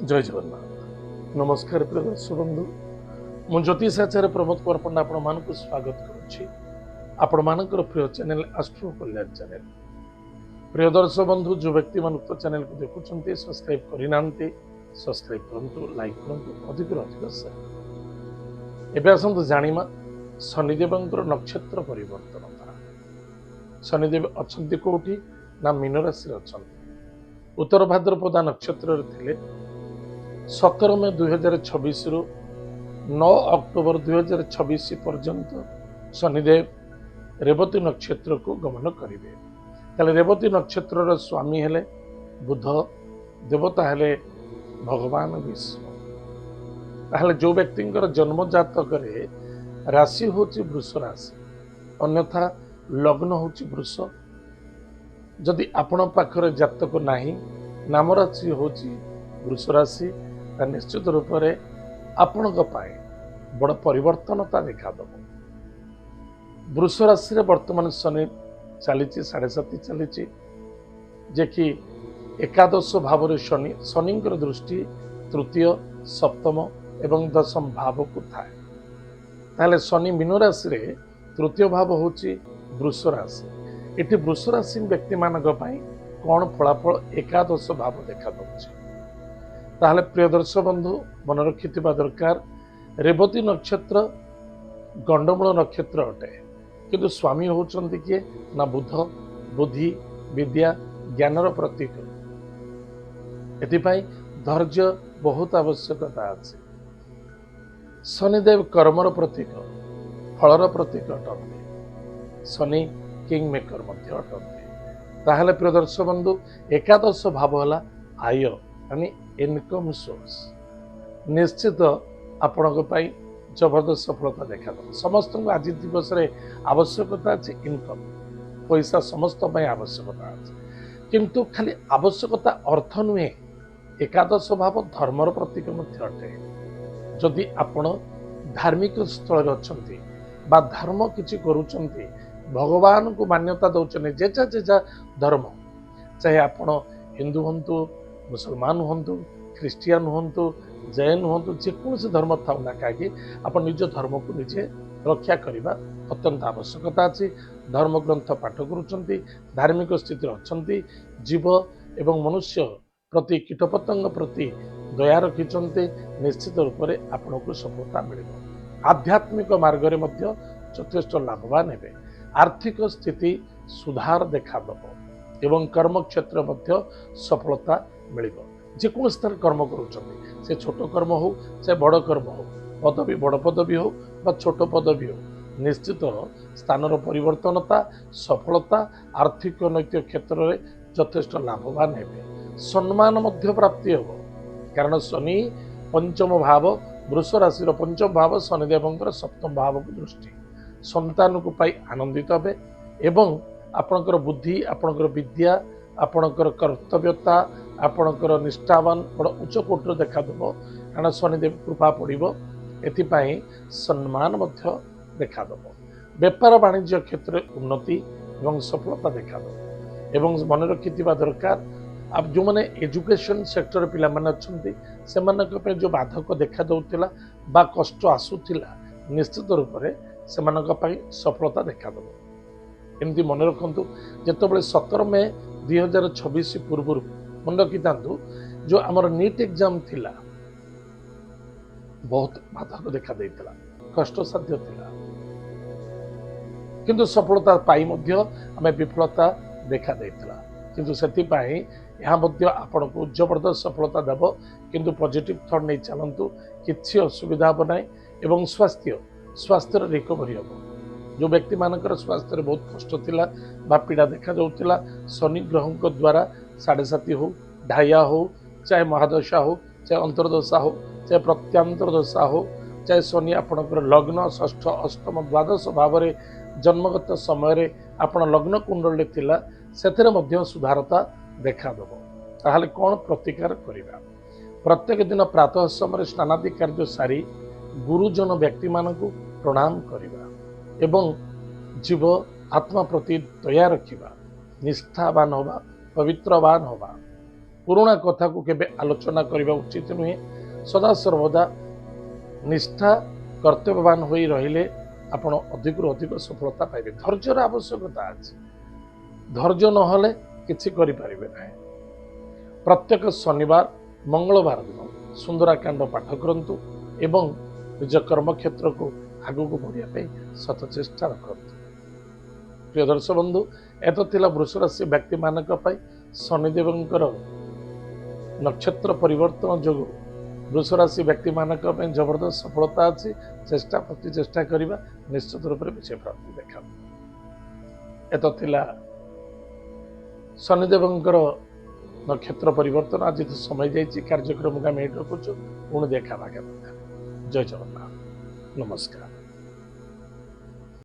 जय जगन्नाथ नमस्कार प्रिय दर्शक बंधु मु ज्योतिष आचार्य प्रमोद कुमार पंडा आपण मानक स्वागत करुच्ची आपण मानकर प्रिय चैनल एस्ट्रो कल्याण चैनल। प्रिय दर्शक बंधु जो व्यक्ति मान उक्त चैनल को देखुंटे सब्सक्राइब करना सब्सक्राइब करूँ लाइक करूँ अधिक अधिक शेयर। एवं आसतु जानिमा शनिदेव नक्षत्र परिवर्तन द्वारा शनिदेव अच्छा कौटी ना मीन राशि अच्छा उत्तर भाद्रपदा नक्षत्र थे 17 मे 2026 रु 9 अक्टोबर 2026 पर्यंत शनिदेव रेवती नक्षत्र को गमन करेंगे। ताले रेवती नक्षत्र स्वामी हेले बुध, देवता हेले भगवान विष्णु। ताहले जो व्यक्ति जन्म जातक राशि होची वृष राशि अन्यथा लग्न होची वृष। जदि आपण पाखरे जातक नाही नाम राशि होची वृष राशि निश्चित रूप से आपण बड़ परिवर्तनता देखा दब। वृष राशि रे वर्तमान शनि चली 7.5 चली जे कि एकादश भाव शनि शनि दृष्टि तृतीय सप्तम एवं दशम भाव को थाए। ताहले शनि मीन राशि रे तृतीय भाव होची वृष राशि। इति वृष राशि व्यक्ति मानक कौन फलाफल एकादश भाव देखा दउछि। ताहले प्रिय दर्शक बंधु मन रखिथिबा दरकार रेवती नक्षत्र गंडमूल नक्षत्र अटे किंतु स्वामी होचंती किए ना बुध, बुद्धि, विद्या, ज्ञानर प्रतीक। एथिपाई धैर्य बहुत आवश्यकता अछि। शनिदेव कर्मर प्रतीक, फलर प्रतीक अटंती। शनि किंग मेकर मध्य अटंती। ताहले प्रिय दर्शक बंधु एकादश भाव हला आय यानी इनकम सोर्स। निश्चित आपण जबरदस्त सफलता देखा दब। समस्त आज दिवस आवश्यकता अच्छे इनकम पैसा समस्त आवश्यकता अच्छे किंतु खाली आवश्यकता अर्थ नुहे एकादश भाव धर्मर प्रतीक अटे। जदि आपण धार्मिक स्थल अच्छे बा धर्म किसी करुचंती भगवान को मान्यता दौरान जेजा जेजा धर्म चाहे आपण हिंदू हूँ मुसलमान हूँ ख्रीस्टियान हूँ जैन हूँ जेकोसी धर्म था ना कहीं आप निज धर्म को निजे रक्षा करने अत्यंत आवश्यकता अच्छी। धर्म ग्रंथ पाठ करुँच धार्मिक स्थिति अच्छा जीव एवं मनुष्य प्रति कीटपतंग प्रति दया रखिंट निश्चित रूप से आपन को सफलता मिल। आध्यात्मिक मार्ग में यथेष्ट लाभवान हे। आर्थिक स्थिति सुधार देखा दब एवं कर्म क्षेत्र सफलता मिल। जेको स्थान कर्म करुँच से छोट कर्म हो चाहे बड़ कर्म हो पदवी बड़ पदवी हो बा छोट पदवी हो निश्चित स्थानर परिवर्तनता सफलता आर्थिक नैतिक क्षेत्र में यथेष्ट लाभवान हे। सम्मान प्राप्ति हो कारण शनि पंचम भाव वृष राशि पंचम भाव शनिदेव सप्तम भाव को दृष्टि संतान को पाई आनंदित हे एवं आपणकर बुद्धि आपणकर विद्या आपणकर कर्तव्यता आपणकर निष्ठावान बड़ उच्च कोटर देखा दब कारण शनिदेव कृपा पड़ो एथिपाई सम्मान देखा दब। व्यापार वाणिज्य क्षेत्र में उन्नति एवं सफलता देखा दब एवं मन रखिथिबा दरकार आप जो मैंने एजुकेशन सेक्टर पिला माने अछंती सेमानक पे जो बाधक देखा दउतिला बा कष्ट आसुथिला निश्चित रूप से सेमानक पई सफलता देखा दब। एमती मन रखंतु जेतबेले 17 मे 2026 पूर्व मन रखी था जो आमर नीट एग्जाम थिला बहुत बाधक देखा देता कष्ट साध्य थिला किंतु सफलता पाई मध्य आमे विफलता देखा देता किंतु सेति पाई यह मध्य आपण को जबरदस्त सफलता देव किंतु पॉजिटिव थॉट नहीं चलंतु किछि असुविधा हो ना एवं स्वास्थ्य रिकवरी हम। जो व्यक्ति मानकर स्वास्थ्य बहुत कष्ट थिला बा पीड़ा देखा जाउतिला शनि ग्रह द्वारा 7.5 हो ढाया हो चाहे महादशा हो चाहे अंतर्दशा हो चाहे प्रत्यांतर दशा हो चाहे शनि आपणकर लग्न षष्ठ अष्टम द्वादश भाव में जन्मगत समय आपण लग्न कुंडल थिला सेथिरे मध्य सुधारता देखा दब। ताहले कौन प्रतिकार करिबा प्रत्येक दिन प्रातः समय स्नानादि कार्य सारी गुरुजन व्यक्ति मानकु प्रणाम करिबा एवं जीव आत्मा प्रति दया रखिबा निष्ठावान होबा पवित्रवान होबा पुराणा कथा को केबे आलोचना करबा उचित नुहे। सदा सर्वदा निष्ठा कर्तव्यवान होई रहिले आपण अधिक अधिक सफलता पाइबे। धैर्यर आवश्यकता अछि, धैर्य नहले किछि करि परिबे नाही। प्रत्येक शनिवार मंगलवार दिन सुंदराकांड पाठ करंतु एवं निज कर्म क्षेत्र को आगू बढ़िया सत चेष्टा रखंतु। प्रिय दर्शक बंधु, एत थिला वृष राशि व्यक्ति मानक पई शनिदेवंकर नक्षत्र परिवर्तन जोगु वृष राशि व्यक्ति मानक पई जबरदस्त सफलता अछि। चेष्टा प्रति चेष्टा करिबा निश्चित रूप से विजय प्राप्ति देखा। एत थिला शनिदेवंकर नक्षत्र परिवर्तन। आज समय जाइए कार्यक्रम का मेट रखुचु पुणी देखा भाग्य। जय जगन्नाथ, नमस्कार।